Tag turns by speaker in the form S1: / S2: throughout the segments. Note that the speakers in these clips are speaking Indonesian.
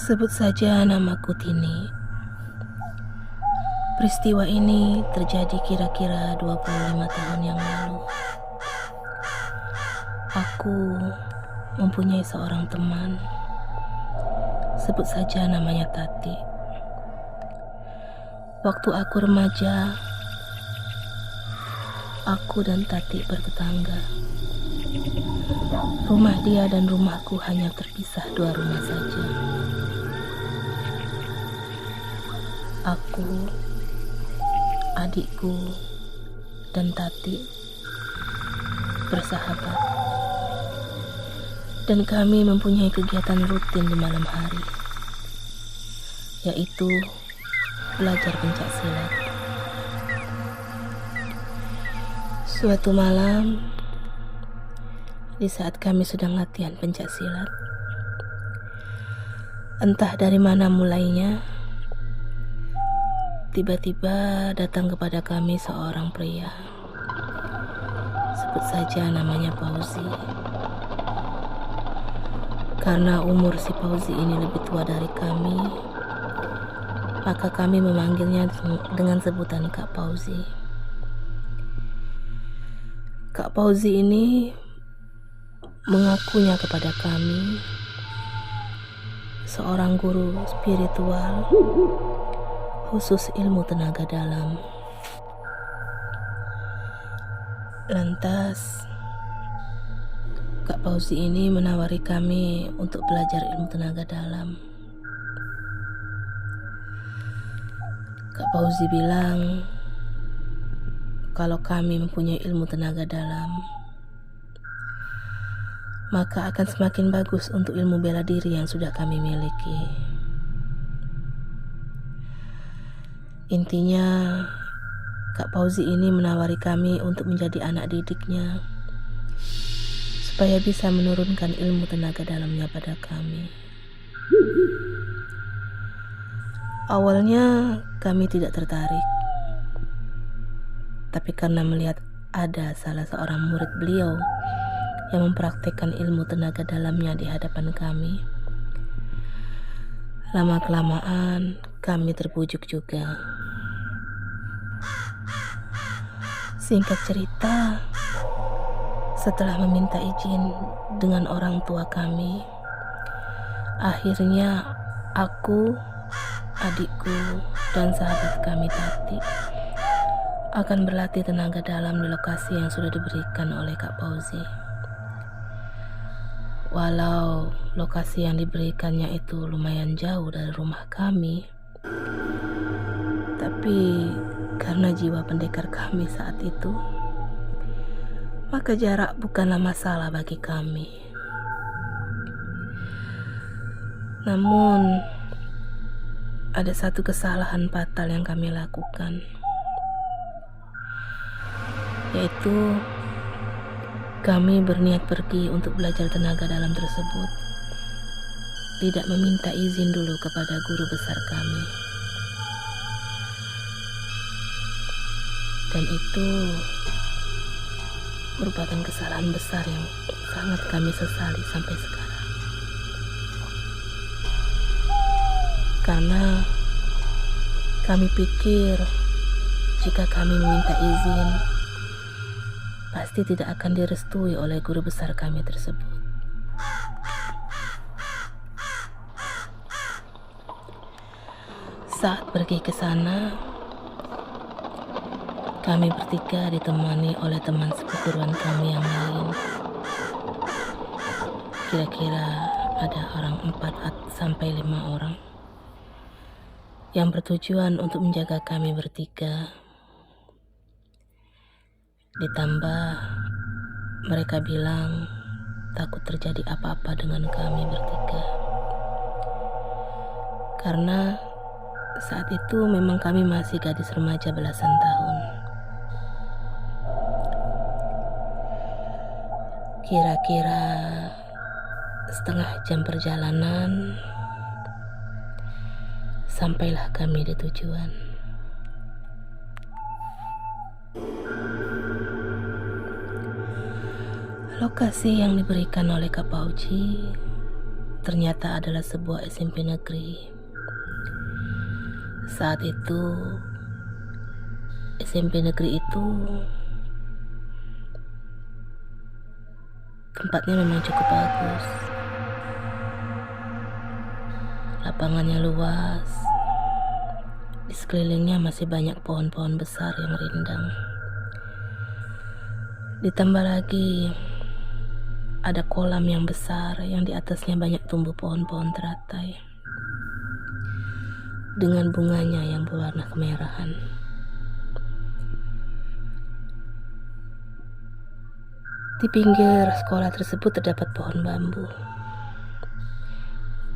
S1: Sebut saja namaku Tini. Peristiwa ini terjadi kira-kira 25 tahun yang lalu. Aku mempunyai seorang teman. Sebut saja namanya Tati. Waktu aku remaja, aku dan Tati bertetangga. Rumah dia dan rumahku hanya terpisah 2 rumah saja. Aku, adikku, dan Tati bersahabat. Dan kami mempunyai kegiatan rutin di malam hari, yaitu belajar pencak silat. Suatu malam, di saat kami sedang latihan pencak silat, entah dari mana mulainya, tiba-tiba datang kepada kami seorang pria. Sebut saja namanya Fauzi. Karena umur si Fauzi ini lebih tua dari kami, maka kami memanggilnya dengan sebutan Kak Fauzi. Kak Fauzi ini mengakunya kepada kami seorang guru spiritual khusus ilmu tenaga dalam. Lantas Kak Fauzi ini menawari kami untuk belajar ilmu tenaga dalam. Kak Fauzi bilang kalau kami mempunyai ilmu tenaga dalam, maka akan semakin bagus untuk ilmu bela diri yang sudah kami miliki. Intinya, Kak Fauzi ini menawari kami untuk menjadi anak didiknya, supaya bisa menurunkan ilmu tenaga dalamnya pada kami. Awalnya kami tidak tertarik, tapi karena melihat ada salah seorang murid beliau yang mempraktikkan ilmu tenaga dalamnya di hadapan kami, lama-kelamaan kami terbujuk juga. Singkat cerita, setelah meminta izin dengan orang tua kami, akhirnya aku, adikku, dan sahabat kami Tati akan berlatih tenaga dalam di lokasi yang sudah diberikan oleh Kak Fauzi. Walau lokasi yang diberikannya itu lumayan jauh dari rumah kami, tapi karena jiwa pendekar kami saat itu, maka jarak bukanlah masalah bagi kami. Namun, ada satu kesalahan fatal yang kami lakukan, yaitu kami berniat pergi untuk belajar tenaga dalam tersebut, tidak meminta izin dulu kepada guru besar kami. Dan itu merupakan kesalahan besar yang sangat kami sesali sampai sekarang. Karena kami pikir jika kami meminta izin, pasti tidak akan direstui oleh guru besar kami tersebut. Saat pergi ke sana, kami bertiga ditemani oleh teman seperguruan kami yang lain. Kira-kira ada orang 4-5 orang yang bertujuan untuk menjaga kami bertiga. Ditambah mereka bilang takut terjadi apa-apa dengan kami bertiga. Karena saat itu memang kami masih gadis remaja belasan tahun. Kira-kira setengah jam perjalanan, sampailah kami di tujuan. Lokasi yang diberikan oleh Kak Fauzi ternyata adalah sebuah SMP negeri. Saat itu SMP negeri itu tempatnya memang cukup bagus. Lapangannya luas. Di sekelilingnya masih banyak pohon-pohon besar yang rindang. Ditambah lagi ada kolam yang besar yang di atasnya banyak tumbuh pohon-pohon teratai dengan bunganya yang berwarna kemerahan. Di pinggir sekolah tersebut terdapat pohon bambu.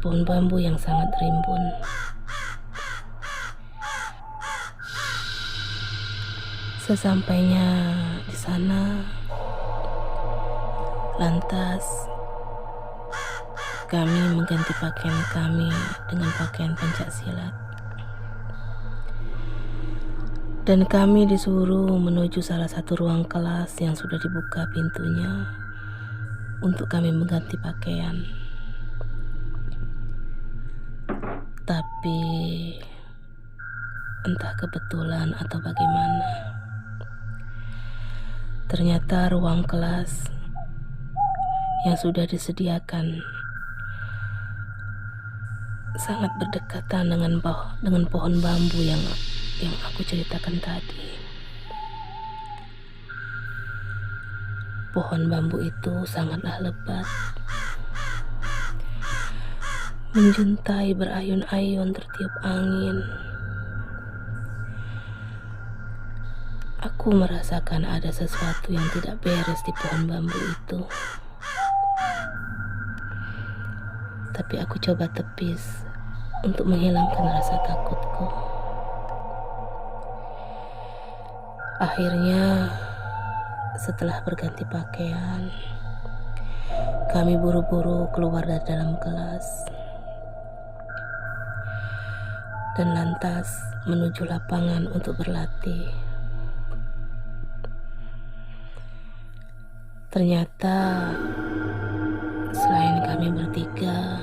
S1: Pohon bambu yang sangat rimbun. Sesampainya di sana, lantas kami mengganti pakaian kami dengan pakaian pencaksilat. Dan kami disuruh menuju salah satu ruang kelas yang sudah dibuka pintunya untuk kami mengganti pakaian. Tapi entah kebetulan atau bagaimana, ternyata ruang kelas yang sudah disediakan sangat berdekatan dengan pohon bambu yang aku ceritakan tadi. Pohon bambu itu sangatlah lebat, menjuntai berayun-ayun tertiup angin. Aku merasakan ada sesuatu yang tidak beres di pohon bambu itu. Tapi aku coba tepis untuk menghilangkan rasa takutku. Akhirnya, setelah berganti pakaian, kami buru-buru keluar dari dalam kelas dan lantas menuju lapangan untuk berlatih. Ternyata selain kami bertiga,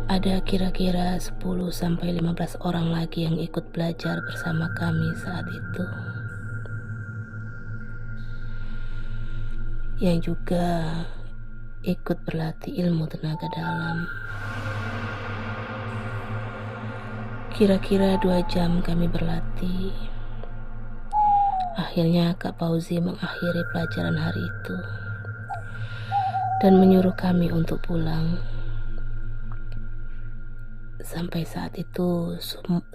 S1: ada kira-kira 10-15 orang lagi yang ikut belajar bersama kami saat itu, yang juga ikut berlatih ilmu tenaga dalam. Kira-kira 2 jam kami berlatih. Akhirnya Kak Fauzi mengakhiri pelajaran hari itu dan menyuruh kami untuk pulang. Sampai saat itu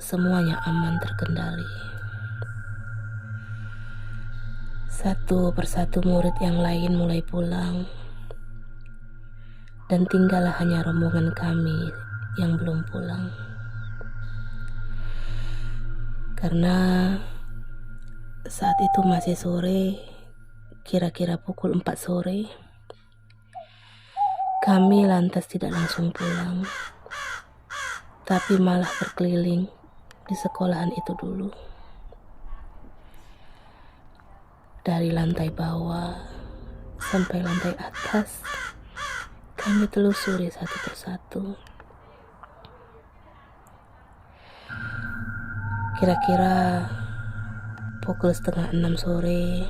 S1: semuanya aman terkendali. Satu persatu murid yang lain mulai pulang, dan tinggallah hanya rombongan kami yang belum pulang. Karena saat itu masih sore, kira-kira pukul 4 sore, kami lantas tidak langsung pulang, tapi malah berkeliling di sekolahan itu dulu. Dari lantai bawah sampai lantai atas, kami telusuri satu persatu. Kira-kira pukul 5:30 sore,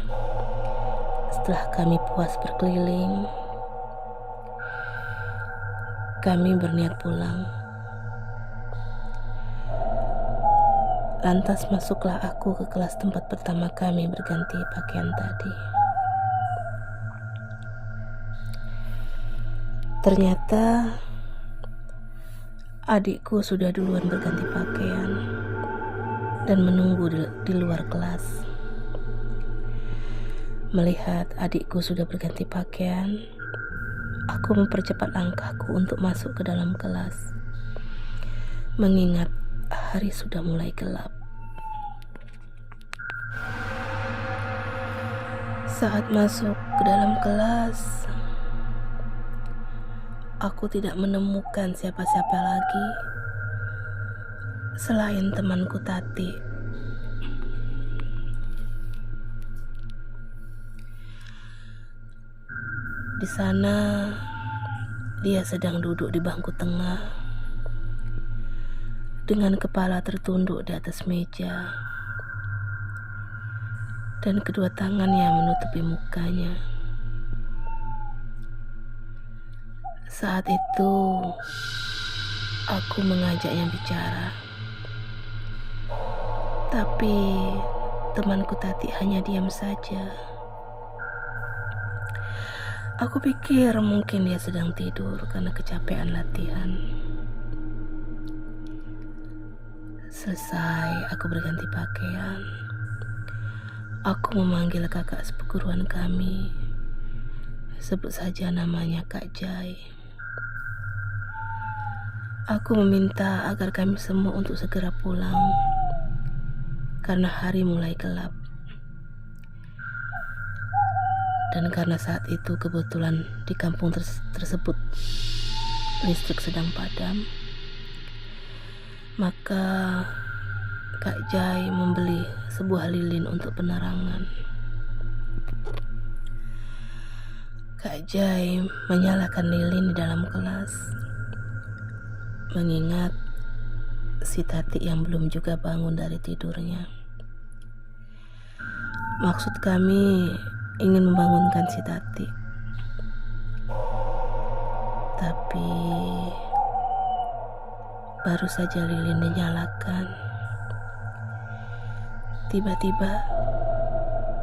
S1: setelah kami puas berkeliling, kami berniat pulang. Lantas masuklah aku ke kelas tempat pertama kami berganti pakaian tadi. Ternyata adikku sudah duluan berganti pakaian dan menunggu di luar kelas. Melihat adikku sudah berganti pakaian, aku mempercepat langkahku untuk masuk ke dalam kelas, mengingat hari sudah mulai gelap. Saat masuk ke dalam kelas, aku tidak menemukan siapa-siapa lagi selain temanku Tati. Di sana Dia sedang duduk di bangku tengah dengan kepala tertunduk di atas meja dan kedua tangannya menutupi mukanya. Saat itu aku mengajaknya bicara, tapi temanku Tati hanya diam saja. Aku pikir mungkin dia sedang tidur karena kecapean latihan. Selesai aku berganti pakaian, aku memanggil kakak seperguruan kami, sebut saja namanya Kak Jai. Aku meminta agar kami semua untuk segera pulang karena hari mulai gelap. Dan karena saat itu kebetulan di kampung tersebut listrik sedang padam, maka Kak Jai membeli sebuah lilin untuk penerangan. Kak Jai menyalakan lilin di dalam kelas, mengingat si Tati yang belum juga bangun dari tidurnya. Maksud kami ingin membangunkan si Tati, tapi baru saja lilin dinyalakan, tiba-tiba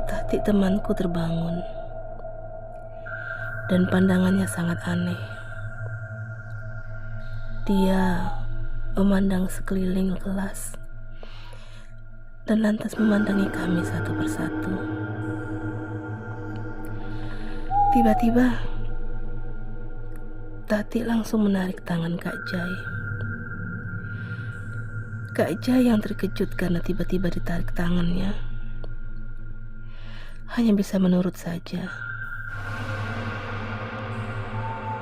S1: Tati temanku terbangun dan pandangannya sangat aneh. Dia memandang sekeliling kelas dan lantas memandangi kami satu persatu. Tiba-tiba Tati langsung menarik tangan Kak Jai. Kak Jai yang terkejut karena tiba-tiba ditarik tangannya hanya bisa menurut saja.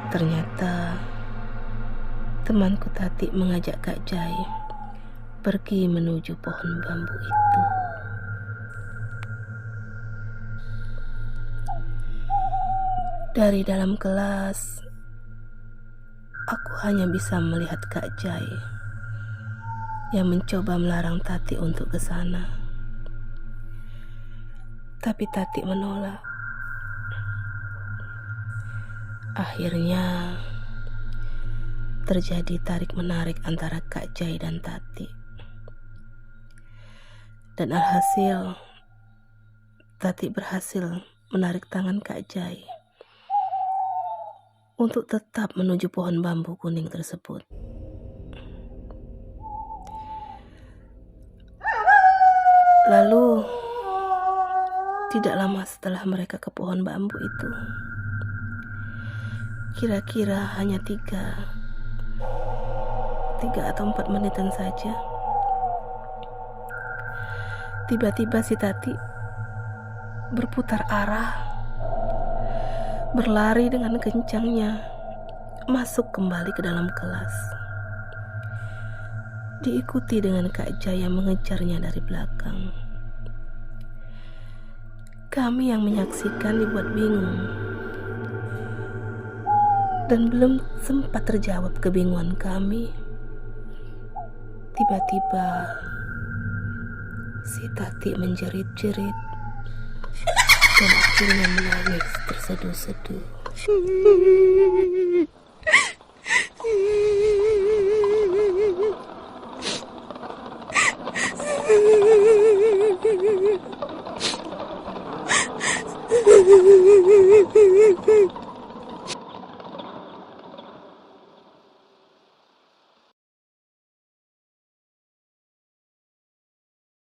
S1: Ternyata temanku Tati mengajak Kak Jai pergi menuju pohon bambu itu. Dari dalam kelas, aku hanya bisa melihat Kak Jai yang mencoba melarang Tati untuk ke sana. Tapi Tati menolak. Akhirnya terjadi tarik-menarik antara Kak Jai dan Tati. Dan alhasil, Tati berhasil menarik tangan Kak Jai untuk tetap menuju pohon bambu kuning tersebut. Lalu, tidak lama setelah mereka ke pohon bambu itu, kira-kira hanya 3 atau 4 menitan saja, tiba-tiba si Tati berputar arah, berlari dengan kencangnya, masuk kembali ke dalam kelas, diikuti dengan Kak Jai yang mengejarnya dari belakang. Kami yang menyaksikan dibuat bingung, dan belum sempat terjawab kebingungan kami, tiba-tiba si Tati menjerit-jerit dan akhirnya menangis terseduh-seduh.